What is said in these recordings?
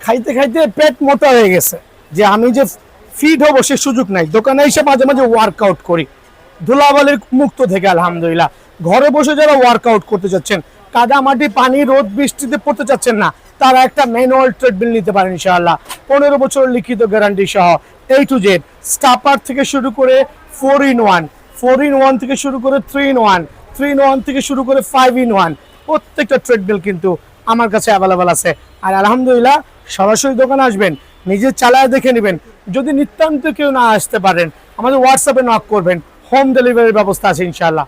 খাইতে খাইতে পেট মোটা হয়ে গেছে, যে আমি যে ফিট হবো সে সুযোগ নাই। দোকানে এসে মাঝে মাঝে ওয়ার্কআউট করি ধুলাবালির মুক্ত থেকে আলহামদুলিল্লাহ। ঘরে বসে যারা ওয়ার্কআউট করতে চাচ্ছেন, কাদা মাটি পানি রোদ বৃষ্টিতে পড়তে চাচ্ছেন না, তারা একটা ম্যানুয়াল ট্রেডমিল নিতে পারেন ইনশাআল্লাহ। 15 বছর লিখিত গ্যারান্টি সহ A to Z, স্টাপার থেকে শুরু করে 4-in-1, 4-in-1 থেকে শুরু করে 3-in-1, 3-in-1 থেকে শুরু করে 5-in-1, প্রত্যেকটা ট্রেডমিল কিন্তু আমার কাছে অ্যাভেলেবেল আছে। আর আলহামদুলিল্লাহ সরাসরি দোকানে আসবেন, নিজে চালায় দেখে নেবেন। যদি নিতান্ত কেউ না আসতে পারেন, আমাদের হোয়াটসঅ্যাপে নক করবেন, হোম ডেলিভারির ব্যবস্থা আছে ইনশাআল্লাহ।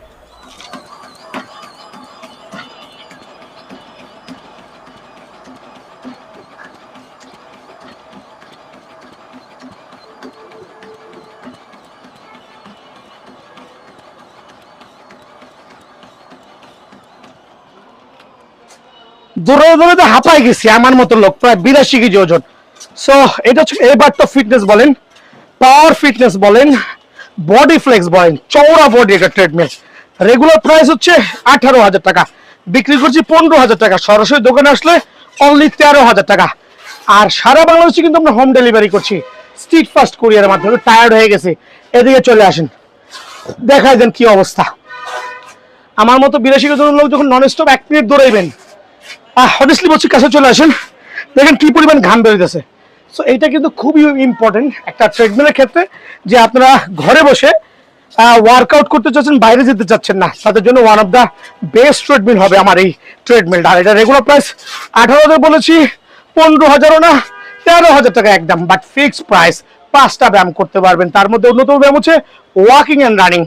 দৌড়ে দৌড়ে তো হাঁপাই গেছি আমার মতো লোক, প্রায় 82 কেজি ওজন। সো এটা হচ্ছে এবার তো ফিটনেস বলেন, পাওয়ার ফিটনেস বলেন, বডি ফ্লেক্স বলেন, চওড়া বডি এটা ট্রেডমিল। রেগুলার প্রাইস হচ্ছে 18,000 টাকা, বিক্রি করছি 15,000 টাকা। সরাসরি দোকানে আসলে অনলি 13,000 টাকা। আর সারা বাংলাদেশে কিন্তু আমরা হোম ডেলিভারি করছি স্ট্রিট ফাস্ট কুরিয়ারের মাধ্যমে। টায়ার্ড হয়ে গেছে, এদিকে চলে আসেন, দেখাই দেন কি অবস্থা। আমার মতো 82 কেজি লোক যখন নন স্টপ 1 মিনিট দৌড়াইবেন, অনেস্টলি বলছি কাছে চলে আসেন, দেখেন কি পরিমাণ ঘাম বেরোতেছে। সো এইটা কিন্তু খুবই ইম্পর্টেন্ট একটা ট্রেডমিলের ক্ষেত্রে, যে আপনারা ঘরে বসে ওয়ার্কআউট করতে চাচ্ছেন, বাইরে যেতে চাচ্ছেন না, তাদের জন্য one of the best treadmill হবে আমার এই ট্রেডমিলটা। আর এটা রেগুলার প্রাইস 18,000 বলেছি, 15,000ও না, 13,000 টাকা একদম, বাট ফিক্সড প্রাইস। 5টা ব্যায়াম করতে পারবেন, তার মধ্যে অন্যতম ব্যায়াম হচ্ছে ওয়াকিং অ্যান্ড রানিং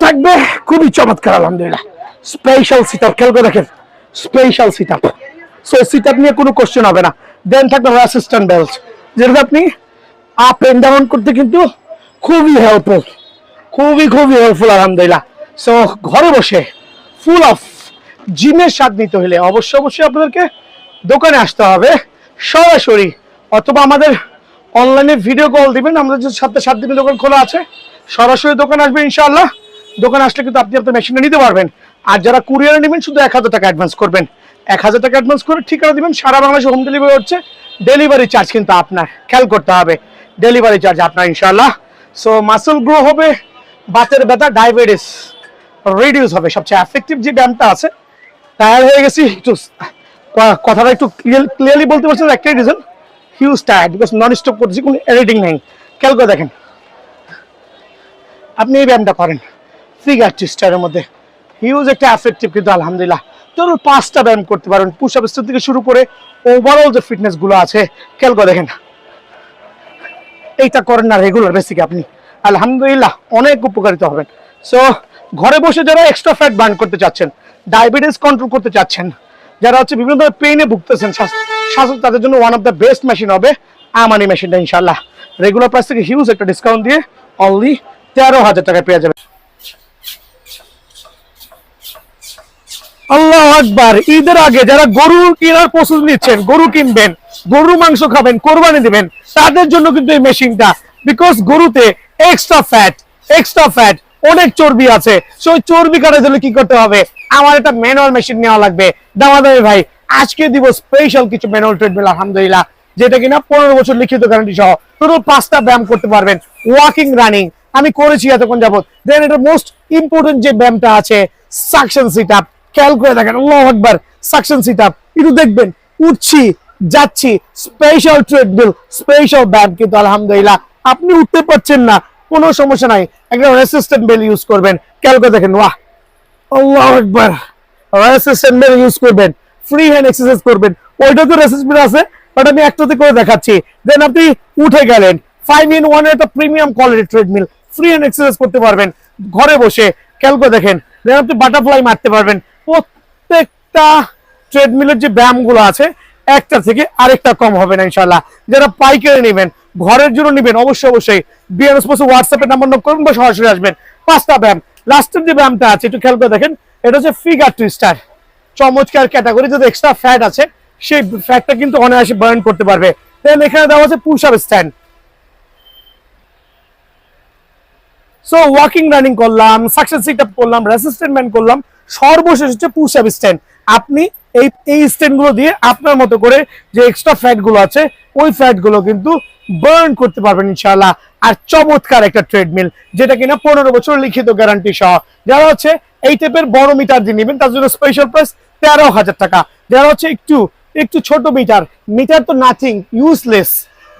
থাকবে, খুবই চমৎকার আলহামদুলিল্লাহ। স্পেশাল সিটআপ, খেয়াল করে দেখেন, স্পেশাল সিটআপ। সো সিটআপ নিয়ে কোনো কোশ্চেন হবে না। দেন থাকবে অ্যাসিস্ট্যান্ট বেল্ট, যেটা আপনি আপ এন্ড ডাউন করতে কিন্তু খুবই হেল্পফুল, খুবই হেল্পফুল আলহামদুলিল্লাহ। সো ঘরে বসে ফুল অফ জিমের স্বাদ নিতে হলে অবশ্যই আপনাদেরকে দোকানে আসতে হবে সরাসরি, অথবা আমাদের অনলাইনে ভিডিও কল দিবেন, আমাদের যে 7 দিনের দোকান খোলা আছে। সরাসরি দোকানে আসবেন ইনশাআল্লাহ। দোকানে আসলে কিন্তু আপনি আপনার মেশিনটা নিতে পারবেন। আর যারা কুরিয়ারে নেবেন শুধু 1,000 টাকা অ্যাডভান্স করবেন, 1,000 টাকা অ্যাডভান্স করে ঠিকানা দিবেন। সারা বাংলাদেশে হোম ডেলিভারি হচ্ছে, ডেলিভারি চার্জ কিন্তু আপনার, খেয়াল করতে হবে, ডেলিভারি চার্জ আপনার ইনশাআল্লাহ। সো মাসল গ্রো হবে, বাতের ব্যথা, ডায়াবেটিস রিডিউস হবে। সবচেয়ে এফেক্টিভ যে ব্যায়ামটা আছে, টায়ার হয়ে গেছি একটু, কথাটা একটু ক্লিয়ারলি বলতে পারছি না, একটাই reason, huge tired, because non stop করতেছি, কোনো এডিটিং নেই। খেয়াল করে দেখেন, আপনি এই ব্যায়ামটা করেন ফিগার টুইস্টারের মধ্যে, হিউজ একটা এফেক্টিভ কিন্তু আলহামদুলিল্লাহ। ধরুন 5টা ব্যায়াম করতে পারেন, পুশ আপ স্টেপ থেকে শুরু করে ওভারঅল যে ফিটনেস গুলো আছে, খেয়াল করে দেখেন। এইটা করেন না রেগুলার বেসিকে, আপনি আলহামদুলিল্লাহ অনেক উপকারিত হবেন। সো ঘরে বসে যারা এক্সট্রা ফ্যাট বার্ন করতে চাচ্ছেন, ডায়াবেটিস কন্ট্রোল করতে চাচ্ছেন, যারা হচ্ছে বিভিন্ন ধরনের পেইনে ভুগতেছেন শ্বাস, তাদের জন্য one of the best machine হবে আমানি মেশিনটা ইনশাআল্লাহ। রেগুলার প্রাইস থেকে হিউজ একটা ডিসকাউন্ট দিয়ে অনলি 13,000 টাকায় পেয়ে যাবেন। আল্লাহু আকবার। ঈদের আগে যারা গরু কেনার প্রস্তুতি নিচ্ছেন, গরু কিনবেন, গরুর মাংস খাবেন, কোরবানি দিবেন, তাদের জন্য কিন্তু এই মেশিনটা, বিকজ গরুতে এক্সট্রা ফ্যাট অনেক চর্বি আছে। সেই চর্বি কাটার জন্য কি করতে হবে, আমার একটা ম্যানুয়াল মেশিন নেওয়া লাগবে। দামাদামি ভাই, আজকে দিব স্পেশাল কিছু ম্যানুয়াল ট্রেডমিল আলহামদুলিল্লাহ, যেটা কিনা 15 বছর লিখিত গ্যারান্টি সহ, পুরো 5টা ব্যায়াম করতে পারবেন, ওয়াকিং রানিং আমি করেছি এতক্ষণ যাবত। দেন এটা মোস্ট ইম্পর্টেন্ট যে ব্যায়ামটা আছে, সাকশন সিট আপ। খেয়াল করে দেখেন, আল্লাহু আকবার, সাকশন সিট আপ একটু দেখবেন, উঠছি যাচ্ছি, স্পেশাল ট্রেডমিল, স্পেশাল ব্যায়াম কিন্তু আলহামদুলিল্লাহ। আপনি উঠতে পারছেন না, কোনো সমস্যা নাই, একটা রেসিস্ট্যান্ট বেল ইউজ করবেন। খেয়াল করে দেখেন, ওয়াহ, আল্লাহু আকবার, রেসিস্ট্যান্ট বেল ইউজ করবেন, ফ্রি হ্যান্ড এক্সারসাইজ করবেন। ওইটা তো রেসিস্ট্যান্ট আছে, বাট আমি একটাতে করে দেখাচ্ছি। দেন আপনি উঠে গেলেন, 5-in-1 এর একটা premium quality treadmill, free hand exercise করতে পারবেন ঘরে বসে। খেয়াল করে দেখেন, দেন আপনি বাটারফ্লাই মারতে পারবেন। প্রত্যেকটা ট্রেডমিলের যে ব্যায়ামগুলো আছে, একটা থেকে আরেকটা কম হবে না ইনশাআল্লাহ। যারা পাইকারি নেবেন, ঘরের জন্য নেবেন, অবশ্যই বিএনএস পোস্ট হোয়াটসঅ্যাপে নাম্বার নোট করুন বা সরাসরি আসবেন। 5টা ব্যায়াম, লাস্টের যে ব্যায়ামটা আছে একটু খেয়াল করে দেখেন, এটা হচ্ছে ফিগার টুইস্টার, চমৎকার ক্যাটাগরি। যদি এক্সট্রা ফ্যাট আছে, সেই ফ্যাটটা কিন্তু অনায়াসে বার্ন করতে পারবে। দেন এখানে দেওয়া আছে push up stand. So walking running করলাম, সাকসেস সিট আপ করলাম, রেসিস্ট্যান্ট ম্যান করলাম, সর্বশেষ হচ্ছে পুশ আপ স্ট্যান্ড। আপনি এই এই স্ট্যান্ড গুলো দিয়ে আপনার মতো করে যে এক্সট্রা ফ্যাট গুলো আছে ওই ফ্যাট গুলো কিন্তু বার্ন করতে পারবেন ইনশাআল্লাহ। আর চমৎকার একটা ট্রেডমিল, যেটা কিনা 15 বছর লিখিত গ্যারান্টি সহ। যারা হচ্ছে এই টাইপের বড় মিটার দিয়ে নেবেন তার জন্য স্পেশাল প্রাইস 13,000 টাকা। যারা হচ্ছে একটু ছোট মিটার, মিটার তো নাথিং, ইউজলেস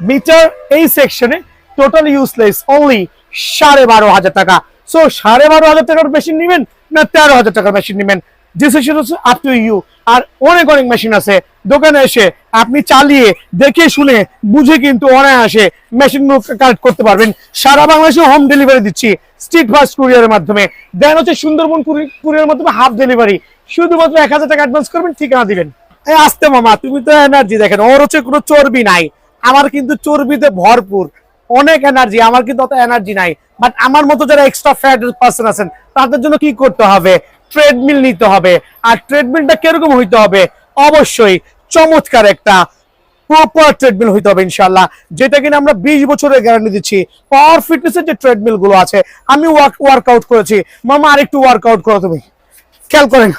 মিটার, এই সেকশনে টোটাল ইউজলেস, অনলি 12,500 টাকা। সো 12,500 টাকার মেশিন নেবেন না 13,000 টাকার মেশিন নেবেন, ডিসিশন হচ্ছে আপ টু ইউ। আর অনেক মেশিন আছে, দোকানে এসে আপনি চালিয়ে দেখে শুনে বুঝে কিন্তু অনায়াসে মেশিন কালেক্ট করতে পারবেন। সারা বাংলাদেশে হোম ডেলিভারি দিচ্ছি স্ট্রিট ফাস্ট কুরিয়ারের মাধ্যমে। দেন হচ্ছে সুন্দরবন কুরিয়ারের মাধ্যমে হাফ ডেলিভারি, শুধুমাত্র 1,000 টাকা অ্যাডভান্স করবেন, ঠিকানা দিবেন। আসতে মামা, তুমি তো এনার্জি দেখেন, ওর হচ্ছে কোনো চর্বি নাই, আমার কিন্তু চর্বিতে ভরপুর, অনেক এনার্জি, আমার কিন্তু অত এনার্জি নাই। বাট আমার মতো যারা এক্সট্রা ফ্যাট পার্সন আছেন তাদের জন্য কি করতে হবে, ট্রেডমিল নিতে হবে। আর ট্রেডমিলটা কিরকম হইতে হবে, অবশ্যই চমৎকার একটা প্রপার ট্রেডমিল হইতে হবে ইনশাআল্লাহ, যেটা কিনা আমরা 20 বছরের গ্যারান্টি দিচ্ছি। পাওয়ার ফিটনেসের যে ট্রেডমিল গুলো আছে, আমি ওয়ার্কআউট করেছি মামা, আরেকটু ওয়ার্কআউট করো তুমি, খেয়াল করেন।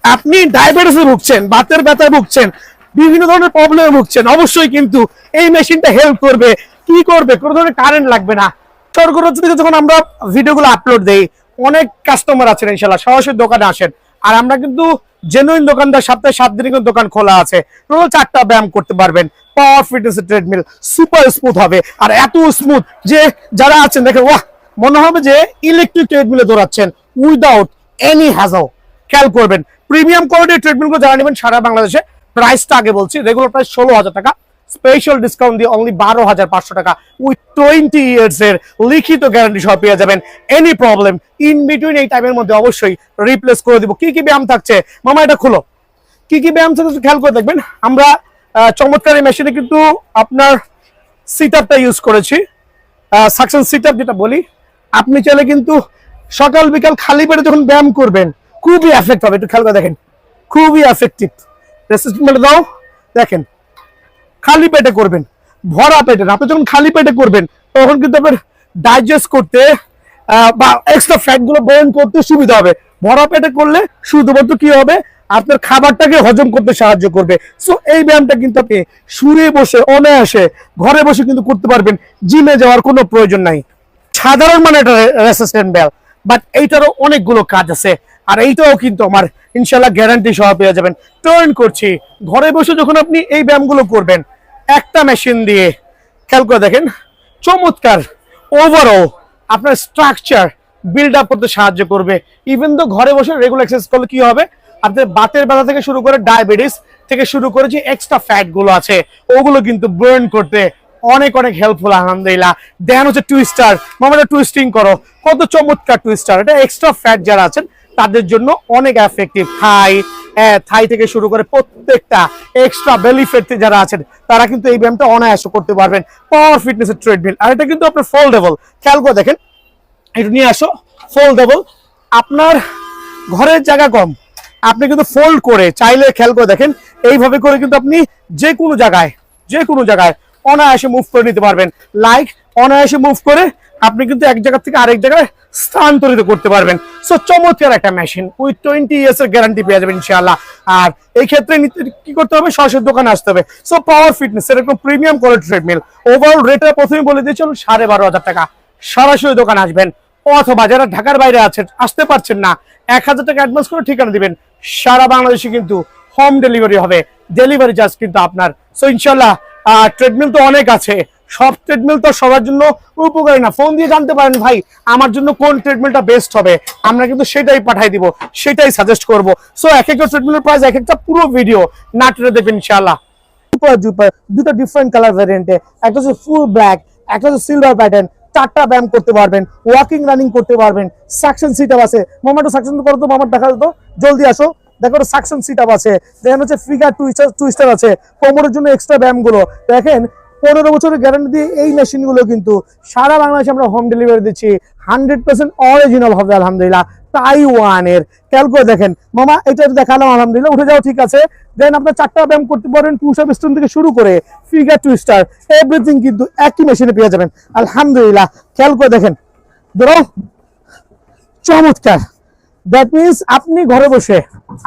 আপনি ডায়াবেটিসে ভুগছেন, বাতের ব্যথায় ভুগছেন, বিভিন্ন ধরনের প্রবলেমে ভুগছেন, অবশ্যই কিন্তু এই মেশিনটা হেল্প করবে। কি করবে, কোনো ধরনের কারেন্ট লাগবে না। সরকার যখন আমরা ভিডিওগুলো আপলোড দেই, অনেক কাস্টমার আছেন ইনশাআল্লাহ সরাসরি দোকানে আসেন। আর আমরা কিন্তু জেনুইন দোকানদার, সপ্তাহে 7 দিন কিন্তু দোকান খোলা আছে। টোটাল 4টা ব্যায়াম করতে পারবেন। পাওয়ার ফিটনেস ট্রেডমিল সুপার স্মুথ হবে, আর এত স্মুথ যে যারা আছেন দেখেন ওয়াহ, মনে হবে যে ইলেকট্রিক ট্রেডমিলে দৌড়াচ্ছেন উইদাউট এনি হ্যাজল। খেয়াল করবেন, প্রিমিয়াম কোয়ালিটির ট্রেডমিলগুলো যারা নেবেন সারা বাংলাদেশে, প্রাইসটা আগে বলছি, রেগুলার প্রাইস 16,000 টাকা, স্পেশাল ডিসকাউন্ট দিয়ে অনলি 12,500 টাকা উইথ 20 ইয়ার্স এর লিখিত গ্যারান্টি সহ পেয়ে যাবেন। এনি প্রবলেম ইন বিটুইন এই টাইমের মধ্যে অবশ্যই রিপ্লেস করে দিব। কি কি ব্যায়াম থাকছে মামা, এটা খুলো, কি কি ব্যায়াম থাকছে খেয়াল করে দেখবেন। আমরা চমৎকার এই মেশিনে কিন্তু আপনার সিট আপটা ইউজ করেছি, সাকশন সিট আপ যেটা বলি। আপনি চাইলে কিন্তু সকাল বিকাল খালি পেটে যখন ব্যায়াম করবেন খুবই এফেক্ট হবে, একটু খেয়াল করে দেখেন, খুবই এফেক্টিভ। রেসিস্টমেন্ট দাও, দেখেন খালি পেটে করবেন, ভরা পেটে। আপনি যখন খালি পেটে করবেন তখন কিন্তু আপনার ডাইজেস্ট করতে বা এক্সট্রা ফ্যাট গুলো বার্ন করতে সুবিধা হবে। ভরা পেটে করলে শুধুমাত্র কি হবে, আপনার খাবারটাকে হজম করতে সাহায্য করবে। সো এই ব্যায়ামটা কিন্তু আপনি শুয়ে বসে অনায়াসে ঘরে বসে কিন্তু করতে পারবেন, জিমে যাওয়ার কোনো প্রয়োজন নাই। সাধারণ মানে এটা রেসিস্ট্যান্ট বেল, বাট এইটারও অনেকগুলো কাজ আছে। আর এইটাও কিন্তু আমার ইনশাআল্লাহ গ্যারান্টি সহ পেয়ে যাবেন। টার্ন করছি, ঘরে বসে যখন আপনি এই ব্যায়ামগুলো করবেন একটা মেশিন দিয়ে, খেয়াল করে দেখেন চমৎকার ওভারঅল আপনার স্ট্রাকচার বিল্ড আপ করতে সাহায্য করবে। ইভেন তো ঘরে বসে রেগুলার এক্সারসাইজ করলে কি হবে, আপনার বাতের ব্যথা থেকে শুরু করে ডায়াবেটিস থেকে শুরু করে যে এক্সট্রা ফ্যাট গুলো আছে ওগুলো কিন্তু বার্ন করতে অনেক হেল্পফুল আলহামদুলিল্লাহ। দেন হচ্ছে টুইস্টার, মামাটা টুইস্টিং করো, কত চমৎকার টুইস্টার। এটা এক্সট্রা ফ্যাট যারা আছেন তাদের জন্য অনেক এফেক্টিভ। থাই থেকে শুরু করে প্রত্যেকটা এক্সট্রা বেলি ফ্যাট যারা আছেন তারা কিন্তু এই ব্যায়ামটা অনায়াসে করতে পারবেন। পাওয়ার ফিটনেসের ট্রেডমিল, আর এটা কিন্তু আপনার ফোল্ডেবল। খেয়াল করে দেখেন, একটু নিয়ে আসো, ফোল্ডেবল। আপনার ঘরের জায়গা কম, আপনি কিন্তু ফোল্ড করে চাইলে, খেয়াল করে দেখেন এইভাবে করে কিন্তু আপনি যে কোনো জায়গায় অনায়াসে মুভ করে নিতে পারবেন। লাইক অনায়াসে মুভ করে আপনি কিন্তু এক জায়গা থেকে আরেক জায়গায় স্থানান্তরিত করতে পারবেন। সো চমৎকার একটা মেশিন উইথ 20 ইয়ার্স এর গ্যারান্টি পেয়ে যাবেন ইনশাআল্লাহ। আর এই ক্ষেত্রে কি করতে হবে, সরাসরি দোকানে আসতে হবে। সো পাওয়ার ফিটনেস এরকম প্রিমিয়াম কোয়ালিটি ট্রেডমিল, ওভারঅল রেটটা প্রথমে বলে দিয়েছি 12,500 টাকা। সরাসরি দোকানে আসবেন, অথবা যারা ঢাকার বাইরে আছেন আসতে পারছেন না, 1,000 টাকা অ্যাডভান্স করে ঠিকানা দিবেন। সারা বাংলাদেশে কিন্তু হোম ডেলিভারি হবে, ডেলিভারি চার্জ কিন্তু আপনার। সো ইনশাআল্লাহ ট্রেডমিল তো অনেক আছে, সব ট্রেডমিল তো সবার জন্য উপকারী না। ফোন দিয়ে জানতে পারেন ভাই আমার জন্য কোন ট্রেডমিলটা বেস্ট হবে, আমরা কিন্তু সেটাই পাঠাই দিব, সেটাই সাজেস্ট করব। সো এক একটা ট্রেডমিলের প্রাইস এক একটা পুরো ভিডিও না টেনে দেখবেন ইনশাআল্লাহ। দুটো ডিফারেন্ট কালার ভ্যারিয়েন্টে, একটা হচ্ছে ফুল ব্ল্যাক, একটা হচ্ছে সিলভার প্যাটার্ন। 4টা ব্যায়াম করতে পারবেন, ওয়াকিং রানিং করতে পারবেন। সাকশন সিট আপ আছে, মামাটা সাকশন করো তো, মামার দেখা তো, জলদি আসো। দেখো সাকশন সিট আপ আছে, দেখেন হচ্ছে ফিগার টুইস্টার আছে, কোমরের জন্য এক্সট্রা ব্যায়াম গুলো দেখেন। 15 বছরের গ্যারান্টি দিয়ে এই মেশিনগুলো কিন্তু সারা বাংলাদেশে আমরা হোম ডেলিভারি দিচ্ছি। 100% অরিজিনাল হবে আলহামদুলিল্লাহ, তাইওয়ানের। খেয়াল করে দেখেন মামা, এটা দেখালাম আলহামদুলিল্লাহ, উঠে যাও, ঠিক আছে। দেন আপনার 4টা ব্যায়াম করতে পারেন, পুশ আপ স্টোন থেকে শুরু করে ফিগার টুইস্টার, এভরিথিং কিন্তু একই মেশিনে পেয়ে যাবেন আলহামদুলিল্লাহ। খেয়াল করে দেখেন, ধরো চমৎকার দ্যাট মিনস আপনি ঘরে বসে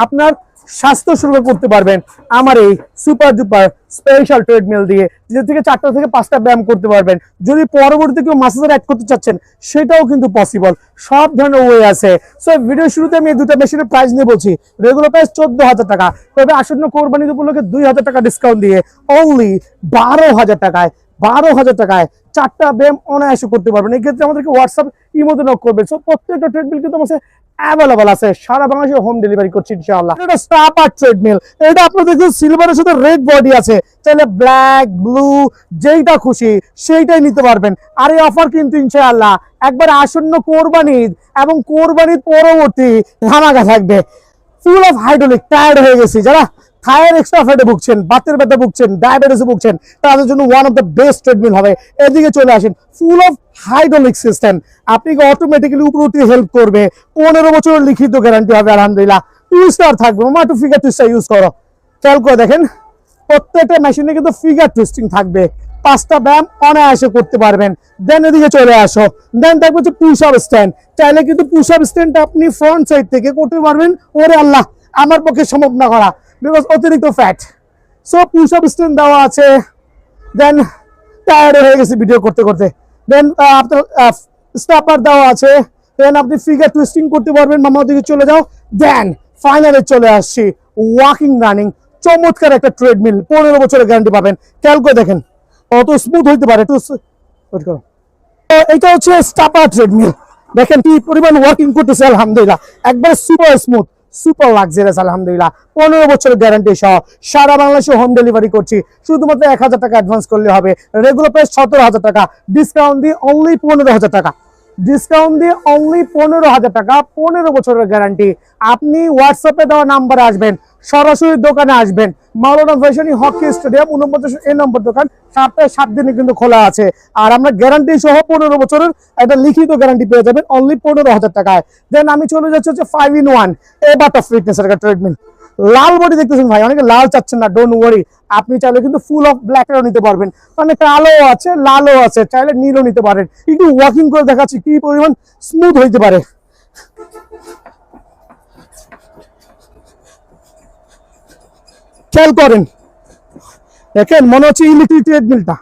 আপনার স্বাস্থ্য সুরক্ষা করতে পারবেন আমার এই সুপার ডুপার স্পেশাল ট্রেডমিল দিয়ে, যে থেকে 4টা থেকে 5টা ব্যায়াম করতে পারবেন। যদি পরবর্তীতে কেউ মাসাজার অ্যাড করতে চাচ্ছেন সেটাও কিন্তু পসিবল, সব ধরনের ওয়ে আছে। সো ভিডিও শুরুতে আমি এই দুটো মেশিনের প্রাইস নিয়ে বলছি। রেগুলার প্রাইস 14,000 টাকা, তবে আসন্ন কোরবানি উপলক্ষে 2,000 টাকা ডিসকাউন্ট দিয়ে অনলি 12,000 টাকায় 12,000 টাকায় 4টা ব্যায়াম অনায়াসে করতে পারবেন। এই ক্ষেত্রে আমাদেরকে হোয়াটসঅ্যাপ ইমোতে নক করবেন। সো প্রত্যেকটা ট্রেডমিল কিন্তু আমাদের অ্যাভেলেবল আছে, সারা বাংলাদেশে হোম ডেলিভারি করছি ইনশাআল্লাহ। এটা স্টাপার ট্রেডমিল, এটা আপনাদের দেখুন সিলভারের সাথে রেড বডি আছে, চাইলে ব্ল্যাক ব্লু যেইটা খুশি সেইটাই নিতে পারবেন। আর এই অফার কিন্তু ইনশাআল্লাহ একবার আসন্ন কোরবানি এবং কোরবানির পরবর্তী ধামাকা থাকবে। ফুল অফ হাইড্রোলিক, টায়ার্ড হয়ে গেছি, যারা থায়ের এক্সট্রা ফ্যাটে ভুগছেন, বাতের ব্যথা ভুগছেন, ডায়াবেটিসে ভুগছেন, তাদের জন্য one of the best treadmill হবে। এদিকে চলে আসেন, ফুল অফ হাইড্রোলিক সিস্টেম, আপনাকে অটোমেটিক্যালি উপর উঠে হেল্প করবে। 15 বছরের লিখিত গ্যারান্টি হবে আলহামদুলিল্লাহ। 2 স্টার থাকবে, মামা একটু ফিগার টুইস্টার ইউজ করো, খেয়াল করে দেখেন প্রত্যেকটা মেশিনে কিন্তু ফিগার টুইস্টিং থাকবে। 5টা ব্যায়াম অনায়াসে করতে পারবেন। দেন এদিকে চলে আসো, দেন দেখবো যে পুশ আপ স্ট্যান্ড, চাইলে কিন্তু পুশ আপ স্ট্যান্ডটা আপনি ফ্রন্ট সাইড থেকে করতে পারবেন। ওরে আল্লাহ, আমার পক্ষে সম্ভব না করা, বিকজ অতিরিক্ত fat. So push up stand দেওয়া আছে। দেন টায়ার্ড হয়ে গেছে ভিডিও করতে করতে। দেন আপনার স্টাপার দেওয়া আছে। দেন আপনি ফিগার টুইস্টিং করতে পারবেন, মামা দিকে চলে যাও। দেন ফাইনালে চলে আসছি ওয়াকিং রানিং, চমৎকার একটা ট্রেডমিল, 15 বছরের গ্যারান্টি পাবেন। খেয়াল করে দেখেন কত স্মুথ হইতে পারে। এটা হচ্ছে স্টাপার ট্রেডমিল, দেখেন কি পরিমাণ ওয়ার্কিং করতেছে আলহামদুলিল্লাহ, একবার সুপার স্মুথ, সুপার লাক্সারিয়াস আলহামদুলিল্লাহ। 15 বছরের গ্যারান্টি সহ সারা বাংলাদেশে হোম ডেলিভারি করছি। শুধুমাত্র 1,000 টাকা অ্যাডভান্স করলে হবে। রেগুলার প্রাইস 17,000 টাকা, ডিসকাউন্ট দিয়ে অনলি 15,000 টাকা, ডিসকাউন্ট দিয়ে অনলি 15,000 টাকা, 15 বছরের গ্যারান্টি। আপনি হোয়াটসঅ্যাপে দেওয়া নাম্বারে আসবেন, সরাসরি দোকানে আসবেন। মাওলানা ভাসানী হকি স্টেডিয়াম 49 এ নম্বর দোকান, সপ্তাহে 7 দিনে কিন্তু খোলা আছে। আর আমরা গ্যারান্টি সহ 15 বছরের একটা লিখিত গ্যারান্টি পেয়ে যাবেন অনলি 15,000 টাকায়। দেন আমি চলে যাচ্ছি হচ্ছে 5-in-1 এবার তো ফিটনেস একটা ট্রিটমেন্ট। লাল বডি দেখতেছেন ভাই, অনেকে লাল চাচ্ছেন না, ডোন্ট ওয়ারি, আপনি চাইলে কিন্তু ফুল অফ ব্ল্যাকও নিতে পারবেন, মানে কালো আছে, লালও আছে, চাইলে নীলও নিতে পারেন। একটু ওয়াকিং করে দেখাচ্ছি কি পরিমাণ স্মুথ হইতে পারে। খেয়াল করেন, দেখেন মনে হচ্ছে ইলেকট্রিক ট্রেডমিলটা,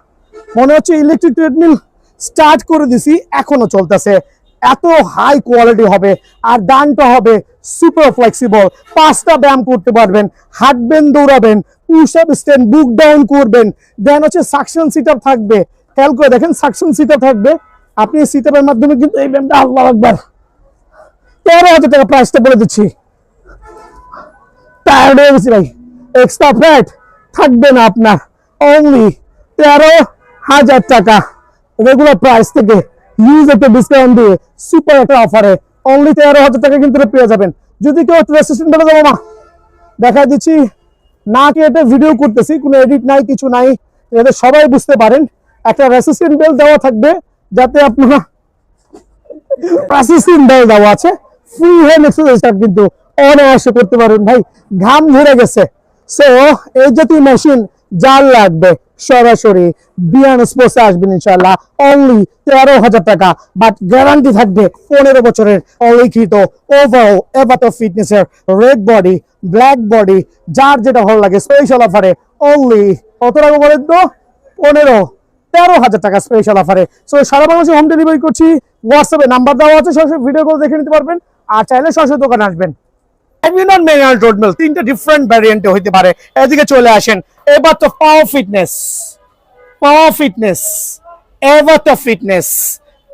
মনে হচ্ছে ইলেকট্রিক ট্রেডমিল স্টার্ট করে দিছি এখনো চলতেছে। এত হাই কোয়ালিটি হবে, আর ডানটা হবে সুপার ফ্লেক্সিবল। 5টা ব্যায়াম করতে পারবেন, হাঁটবেন, দৌড়াবেন, পুশ আপ স্ট্যান্ড, বুক ডাউন করবেন। দেন হচ্ছে সাকশন সিট আপ থাকবে, খেয়াল করে দেখেন সাকশন সিট আপ থাকবে। আপনি সিট আপের মাধ্যমে কিন্তু এই ব্যায়ামটা, আল্লাহু আকবার, 13,000 টাকা প্রাইসটা বলে দিচ্ছি। টায়ার্ড হয়ে গেছি ভাই, এক্সট্রা ফ্যাট থাকবে না আপনার, অনলি 13,000 টাকা রেগুলার প্রাইস থেকে ইউজ একটা ডিসকাউন্ট দিয়ে সুপার একটা অফারে অনলি 13,000 টাকা কিন্তু পেয়ে যাবেন। যদি কেউ রেজিস্ট্রেশন করে দেবো, মা দেখা দিচ্ছি না, কি এটা ভিডিও করতেছি, কোনো এডিট নাই, কিছু নাই, যাতে সবাই বুঝতে পারেন। একটা রেজিস্ট্রেশন বেল দেওয়া থাকবে, যাতে আপনারা রেজিস্ট্রেশন বেল দেওয়া আছে, ফ্রি হ্যান্ড এক্সারসাইজটা কিন্তু অনায়াসে করতে পারবেন। ভাই ঘাম ঝরে গেছে। সো এই জাতীয় মেশিন যার লাগবে সরাসরি বিয়ান স্পোর্টসে আসবেন ইনশাআল্লাহ, অনলি 13,000 টাকা, বাট গ্যারান্টি থাকবে 15 বছরের অলিখিত। ওভারঅল এভারটো ফিটনেসের রেড বডি, ব্ল্যাক বডি, যার যেটা ভালো লাগে স্পেশাল অফারে অনলি কত টাকা বলেন তো? 13,000 টাকা স্পেশাল অফারে। সো সারা বাংলাদেশে হোম ডেলিভারি করছি। হোয়াটসঅ্যাপে নাম্বার দেওয়া আছে, সরাসরি ভিডিও কল দেখে নিতে পারবেন, আর চাইলে সরাসরি দোকানে আসবেন। তিনটা ডিফারেন্ট ভ্যারিয়েন্টে হইতে পারে। এদিকে চলে আসেন, এবার তো পাওয়ার ফিটনেস, পাওয়ার ফিটনেস, এবার তো ফিটনেস,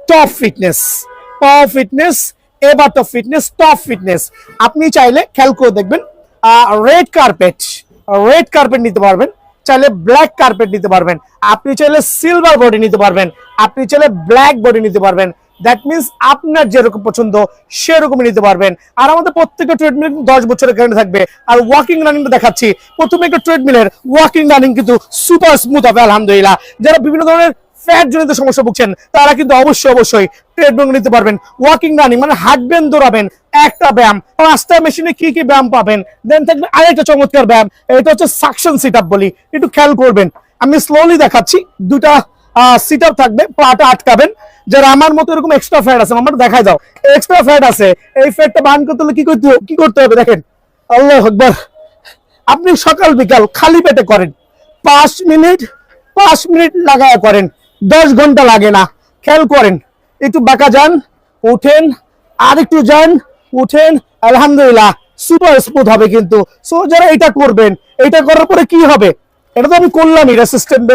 টপ ফিটনেস, পাওয়ার ফিটনেস, এবার তো ফিটনেস, টপ ফিটনেস। আপনি চাইলে খেয়াল করে দেখবেন, রেড কার্পেট, রেড কার্পেট নিতে পারবেন, চাইলে ব্ল্যাক কার্পেট নিতে পারবেন, আপনি চাইলে সিলভার বডি নিতে পারবেন, আপনি চাইলে ব্ল্যাক বডি নিতে পারবেন। দ্যাট মিনস আপনার যেরকম পছন্দ সেরকমই নিতে পারবেন। আর আমাদের প্রত্যেকটা ট্রেডমিল 10 বছরের গ্যারান্টি থাকবে। আর ওয়াকিং রানিংটা দেখাচ্ছি, প্রথমে একটা ট্রেডমিলের ওয়াকিং রানিং কিন্তু সুপার স্মুথ হবে আলহামদুলিল্লাহ। যারা বিভিন্ন ধরনের ফ্যাট জনিত সমস্যা ভুগছেন তারা কিন্তু অবশ্যই ট্রেডমিল নিতে পারবেন। ওয়াকিং রানিং মানে হাঁটবেন, দৌড়াবেন, একটা ব্যায়াম। 5টা মেশিনে কি কি ব্যায়াম পাবেন। দেন থাকবে আরেকটা চমৎকার ব্যায়াম, এটা হচ্ছে সাকশন সিট আপ বলি, একটু খেয়াল করবেন। আমি স্লোলি দেখাচ্ছি, দুটা সিট আপ থাকবে, পাটা আটকাবেন। যারা আমার মতো এরকম এক্সট্রা ফ্যাট আছে, আমার দেখাই দাও, এক্সট্রা ফ্যাট আছে, এই ফ্যাটটা বার্ন করতে হলে কি করতে হবে দেখেন, আল্লাহু আকবার। আপনি সকাল বিকাল খালি পেটে করেন, 5 মিনিট লাগায় করেন, 10 ঘন্টা লাগে না। খেয়াল করেন, একটু বাঁকা যান, উঠেন, আর একটু যান, উঠেন, আলহামদুলিল্লাহ সুপার স্মুথ হবে কিন্তু। সো যারা এটা করবেন, এটা করার পরে কি হবে, এটা তো আমি করলামই, রেসিস্ট্যান্ট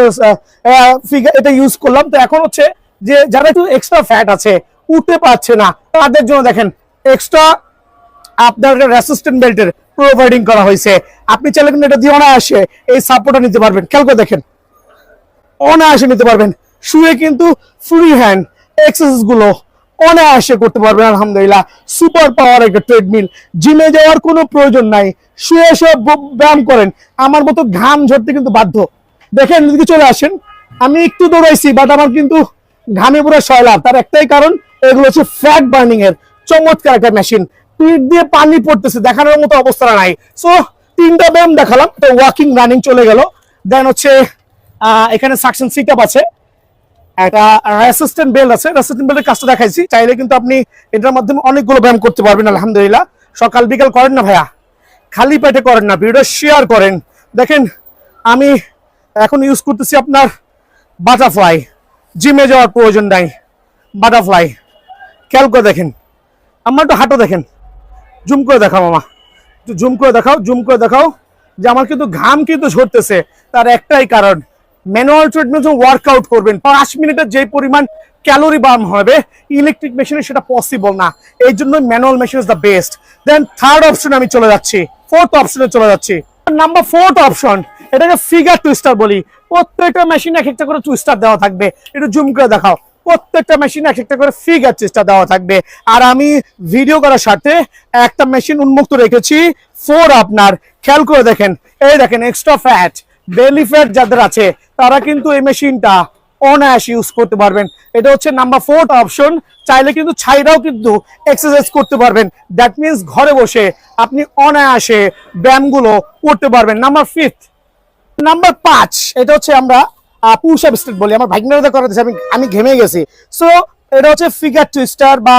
ফিগার এটা ইউজ করলাম। তো এখন হচ্ছে যে যারা একটু এক্সট্রা ফ্যাট আছে, উঠতে পারছে না, তাদের জন্য দেখেন এক্সট্রা আপনার রেসিস্ট্যান্ট বেল্টের প্রোভাইডিং করা হয়েছে। আপনি চাইলে কিন্তু এটা দিয়ে অনায়াসে এই সাপোর্টটা নিতে পারবেন। খেয়াল করে দেখেন, অনায়াসে নিতে পারবেন। শুয়ে কিন্তু ফ্রি হ্যান্ড এক্সারসাইজ গুলো অনায়াসে করতে পারবেন। আলহামদুলিল্লাহ সুপার পাওয়ার একটা ট্রেডমিল, জিমে যাওয়ার কোনো প্রয়োজন নাই, শুয়ে সব ব্যায়াম করেন। আমার মতো ঘাম ঝরতে কিন্তু বাধ্য। দেখেন যদি চলে আসেন, আমি একটু দৌড়াইছি বাট আমার কিন্তু ঘামে পুরো সয়লাভ। তার একটাই কারণ, এগুলো হচ্ছে ফ্যাট বার্নিং এর চমৎকার একটা মেশিন। পিঠ দিয়ে পানি পড়তেছে, দেখানোর মতো অবস্থা নাই। সো 3টা ব্যায়াম দেখালাম, তো ওয়াকিং রানিং চলে গেল। দেন হচ্ছে এখানে সাকশন সিট আপ আছে, একটা রেসিস্ট্যান্ট বেল্ট আছে, রেসিস্ট্যান্ট বেল্টের কাজটা দেখাইছি। চাইলে কিন্তু আপনি এটার মাধ্যমে অনেকগুলো ব্যায়াম করতে পারবেন। আলহামদুলিল্লাহ সকাল বিকাল করেন না ভাইয়া, খালি পেটে করেন না, ভিডিও শেয়ার করেন। দেখেন আমি এখন ইউজ করতেছি আপনার বাটারফ্লাই, জিমে যাওয়ার প্রয়োজন নাই, বাটারফ্লাই। খেয়াল করে দেখেন, আমার একটু হাঁটো দেখেন, জুম করে দেখাও মামা, একটু জুম করে দেখাও, জুম করে দেখাও যে আমার কিন্তু ঘাম কিন্তু ঝরতেছে। তার একটাই কারণ, ম্যানুয়াল ট্রিটমেন্ট ওয়ার্কআউট করবেন, 5 মিনিটের যে পরিমাণ ক্যালোরি বার্ন হবে ইলেকট্রিক মেশিনে সেটা পসিবল না। এই জন্য manual machine is the best. Then third অপশনে আমি চলে যাচ্ছি, ফোর্থ অপশনে চলে যাচ্ছি। নাম্বার 4 অপশন, এটাকে ফিগার টুইস্টার বলি। প্রত্যেকটা মেশিনে এক একটা করে টুইস্টার দেওয়া থাকবে, একটু জুম করে দেখাও। প্রত্যেকটা মেশিনে এক একটা করে ফিগার টুইস্টার দেওয়া থাকবে। আর আমি ভিডিও করার সাথে একটা মেশিন উন্মুক্ত রেখেছি 4 আপনার। খেয়াল করে দেখেন, এই দেখেন এক্সট্রা ফ্যাট, বেলি ফ্যাট যাদের আছে তারা কিন্তু এই মেশিনটা অনায়াসে ইউজ করতে পারবেন। এটা হচ্ছে নাম্বার 4 অপশন। চাইলে কিন্তু ছাইরাও কিন্তু এক্সারসাইজ করতে পারবেন। দ্যাট মিনস ঘরে বসে আপনি অনায়াসে ব্যায়ামগুলো করতে পারবেন। নাম্বার 5, এটা হচ্ছে আমরা পুশ আপ স্ট্রেট বলি। আমার ভাগ্নেরা করে দিয়েছে, আমি ঘেমে গেছি। সো এটা হচ্ছে ফিগার টুইস্টার বা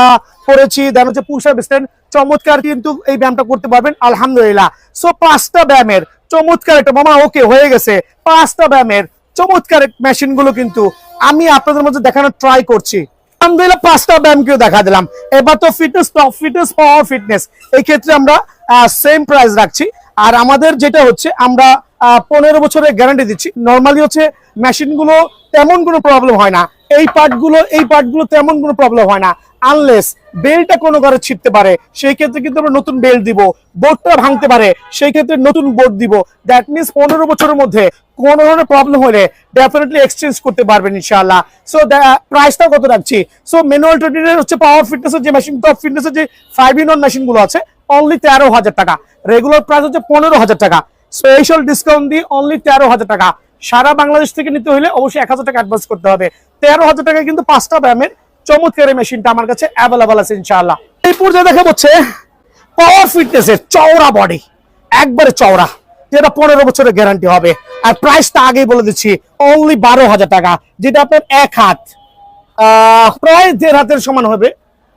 করেছি, দেন হচ্ছে পুশ আপ স্ট্রেট। চমৎকার কিন্তু এই ব্যায়ামটা করতে পারবেন আলহামদুলিল্লাহ। সো 5টা ব্যায়ামের চমৎকার একটা মামা ওকে হয়ে গেছে। 5টা ব্যায়ামের চমৎকার মেশিন গুলো কিন্তু আমি আপনাদের মধ্যে দেখানোর ট্রাই করছি। আলহামদুলিল্লাহ 5টা ব্যায়ামকেও দেখা দিলাম। এবার তো ফিটনেস, টপ ফিটনেস, পাওয়ার ফিটনেস, এই ক্ষেত্রে আমরা সেম প্রাইস রাখছি। আর আমাদের যেটা হচ্ছে আমরা 15 বছরের গ্যারান্টি দিচ্ছি। নর্মালি হচ্ছে মেশিনগুলো তেমন কোনো প্রবলেম হয় না, এই পার্টগুলো তেমন কোনো প্রবলেম হয় না, আনলেস বেল্টটা কোনো ঘরে ছিটতে পারে, সেই ক্ষেত্রে কিন্তু আমরা নতুন বেল্ট দিব। বোর্ডটা ভাঙতে পারে, সেই ক্ষেত্রে নতুন বোর্ড দিব। দ্যাট মিনস 15 বছরের মধ্যে কোনো ধরনের প্রবলেম হলে ডেফিনেটলি এক্সচেঞ্জ করতে পারবেন ইনশাআল্লাহ। সো প্রাইসটা কত রাখছি? সো ম্যানুয়াল ট্রেডমিলের হচ্ছে পাওয়ার ফিটনেসের যে মেশিন, টপ ফিটনেসের যে 5-in-1 মেশিনগুলো আছে, অনলি 13,000 টাকা। রেগুলার প্রাইস হচ্ছে 15,000 টাকা। স্পেশাল ডিসকাউন্ট দিয়ে অনলি 13,000 টাকা। সারা বাংলাদেশ থেকে নিতে হলে অবশ্যই 1,000 টাকা অ্যাডভান্স করতে হবে। 13,000 টাকায় কিন্তু 5টা ব্যায়ামের চমৎকার মেশিনটা আমার কাছে অ্যাভেলেবল আছে ইনশাআল্লাহ। এই পর্যায়ে দেখা হচ্ছে পাওয়ার ফিটনেসের চওড়া বডি, একবারে চওড়া, যেটা 15 বছরের গ্যারান্টি হবে। আর প্রাইসটা আগেই বলে দিচ্ছি, অনলি 12,000 টাকা, যেটা আপনার এক হাত প্রায় 1.5 হাতের সমান হবে।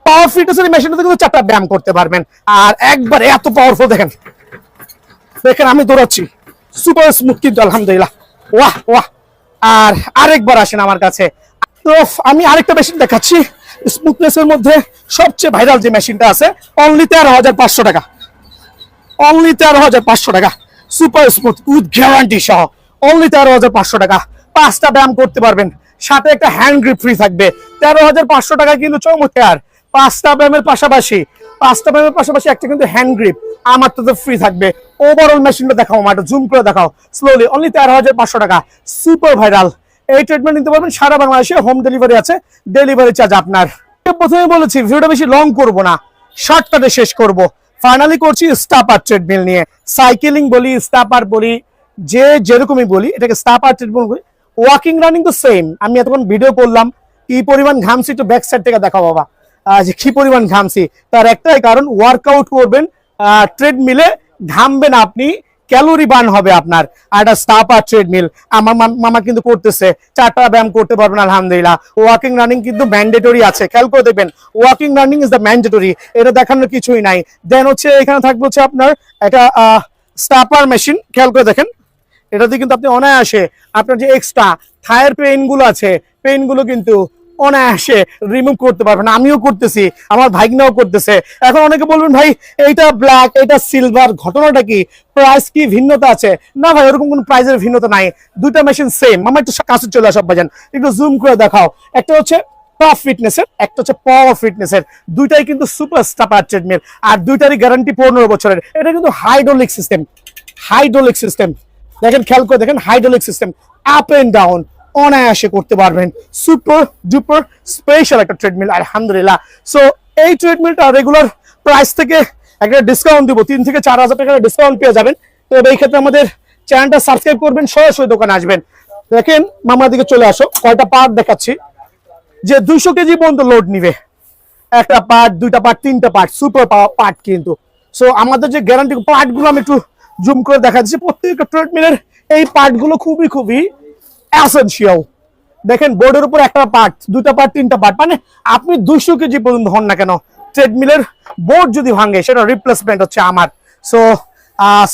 পাওয়ার ফিটনেসের মেশিনটাতে কিন্তু 4টা ব্যায়াম করতে পারবেন। আর একবারে এত পাওয়ারফুল, দেখেন দেখেন আমি দৌড়াচ্ছি, সুপার স্মুথ কিন্তু আলহামদুলিল্লাহ। ওয়াহ ওয়াহ। আর আরেকবার আসেন আমার কাছে, তো আমি আরেকটা মেশিন দেখাচ্ছি স্মুথনেসের মধ্যে সবচেয়ে ভাইরাল যে মেশিনটা আছে, অনলি 13,500 টাকা, অনলি 13,500 টাকা, সুপার স্মুথ উইথ গ্যারান্টি সহ, অনলি 13,500 টাকা। 5টা ব্যায়াম করতে পারবেন, সাথে একটা হ্যান্ড গ্রিপ ফ্রি থাকবে। 13,500 টাকা কিন্তু চমৎকার। 5টা ব্যায়ামের পাশাপাশি একটা কিন্তু হ্যান্ড গ্রিপ আমার তো ফ্রি থাকবে। ওভারঅল মেশিনটা দেখাও, একটা জুম করে দেখাও স্লোলি, অনলি 13,500 টাকা, সুপার ভাইরাল। এই ট্রিটমেন্ট নিতে পারবেন সারা বাংলাদেশে, হোম ডেলিভারি আছে, ডেলিভারি চার্জ আপনার। প্রথমে বলেছি ভিডিওটা বেশি লং করব না, শর্টকাটে শেষ করব। ফাইনালি করছি স্টাপার ট্রেডমিল নিয়ে। সাইকেলিং বলি, স্টাপার বলি, যে যেরকমই বলি, এটাকে স্টাপার ট্রেডমিল বলি। ওয়াকিং রানিং তো সেম। আমি এতক্ষণ ভিডিও করলাম, কি পরিমাণ ঘামছি, একটু ব্যাক সাইড থেকে দেখাও বাবা, যে কি পরিমাণ ঘামছি। তার একটাই কারণ, ওয়ার্কআউট করবেন ট্রেডমিলে, ঘামবেন আপনি, ক্যালোরি বার্ন হবে আপনার। আর একটা স্টাপার ট্রেডমিল আমার মামা কিন্তু করতেছে, 4টা ব্যায়াম করতে পারবেন আলহামদুলিল্লাহ। ওয়াকিং রানিং কিন্তু ম্যান্ডেটরি আছে, খেয়াল করে দেখবেন walking running is the mandatory, এটা দেখানোর কিছুই নাই। দেন হচ্ছে এখানে থাকবে হচ্ছে আপনার একটা স্টাপার মেশিন, খেয়াল করে দেখেন এটাতে কিন্তু আপনি অনায়াসে আপনার যে এক্সট্রা থায়ের পেইন গুলো আছে, পেইন গুলো কিন্তু অনায়াসে রিমুভ করতে পারবেন। আমিও করতেছি, আমার ভাইগনাও করতেছে। এখন অনেকে বলবেন ভাই এইটা ব্ল্যাক এটা সিলভার, ঘটনাটা কি, প্রাইস কি ভিন্নতা আছে? না ভাই, এরকম কোনো প্রাইসের ভিন্নতা নাই, দুইটা মেশিন সেম। আমার একটু কাছে চলে আসা ভাইজান, একটু জুম করে দেখাও। একটা হচ্ছে টপ ফিটনেসের, একটা হচ্ছে পাওয়ার ফিটনেসের, দুইটাই কিন্তু সুপার স্টাপার ট্রেডমিল, আর দুইটারই গ্যারান্টি 15 বছরের। এটা কিন্তু হাইড্রোলিক সিস্টেম, হাইড্রোলিক সিস্টেম দেখেন, খেয়াল করে দেখেন hydraulic system, up and down অনায়াসে করতে পারবেন। সুপার ডুপার স্পেশাল একটা ট্রেডমিল আলহামদুলিল্লাহ। সো এই ট্রেডমিলটা রেগুলার প্রাইস থেকে একটা ডিসকাউন্ট দিব, 3 থেকে 4 হাজার টাকার ডিসকাউন্ট পেয়ে যাবেন। তো এই ক্ষেত্রে আমাদের চ্যানেলটা সাবস্ক্রাইব করবেন, সরাসরি দোকানে আসবেন। দেখেন মামার দিকে চলে আসো, কয়টা পার্ট দেখাচ্ছি যে 200 কেজি পর্যন্ত লোড নিবে, একটা পার্ট, দুইটা পার্ট, 3টা পার্ট, সুপার পার্ট কিন্তু। সো আমাদের যে গ্যারান্টি পার্টগুলো আমি একটু জুম করে দেখা যাচ্ছে, প্রত্যেকটা ট্রেডমিলের এই পার্টগুলো খুবই খুবই এসেনশিয়াল। দেখেন বোর্ডের উপর একটা পার্ট, দুইটা পার্ট, 3টা পার্ট, মানে আপনি 200 কেজি পর্যন্ত হন না কেন, ট্রেডমিলের বোর্ড যদি ভাঙে সেটা রিপ্লেসমেন্ট হচ্ছে আমার। সো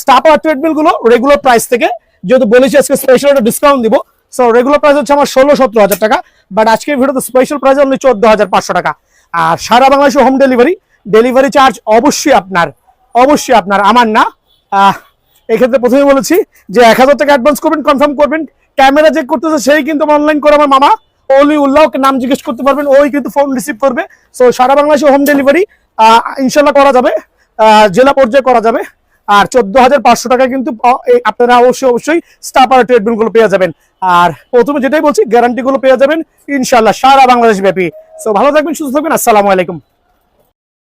স্টাপার ট্রেডমিল গুলো রেগুলার প্রাইস থেকে, যেহেতু বলেছি আজকে স্পেশাল একটা ডিসকাউন্ট দিব, সো রেগুলার প্রাইস হচ্ছে আমার 16-17 হাজার টাকা, বাট আজকের ভিডিওতে স্পেশাল প্রাইস অনলি 14,500 টাকা। আর সারা বাংলাদেশে হোম ডেলিভারি, ডেলিভারি চার্জ অবশ্যই আপনার, অবশ্যই আপনার, আমার না। এক্ষেত্রে প্রথমে বলেছি যে 1000 টাকা অ্যাডভান্স করবেন, কনফার্ম করবেন। ক্যামেরা চেক করতেছে সেই কিন্তু অনলাইন করে আমার মামা অলি উল্লাহকে নাম জিজ্ঞেস করতে পারবেন, ওই কিন্তু ফোন রিসিভ করবে। সো সারা বাংলাদেশে হোম ডেলিভারি ইনশাল্লাহ করা যাবে, জেলা পর্যায়ে করা যাবে। আর 14,500 টাকা কিন্তু আপনারা অবশ্যই অবশ্যই স্টাপার ট্রেডমিল গুলো পেয়ে যাবেন। আর প্রথমে যেটাই বলছি গ্যারান্টি গুলো পেয়ে যাবেন ইনশাল্লাহ সারা বাংলাদেশ ব্যাপী। সো ভালো থাকবেন, সুস্থ থাকবেন, আসসালামু আলাইকুম।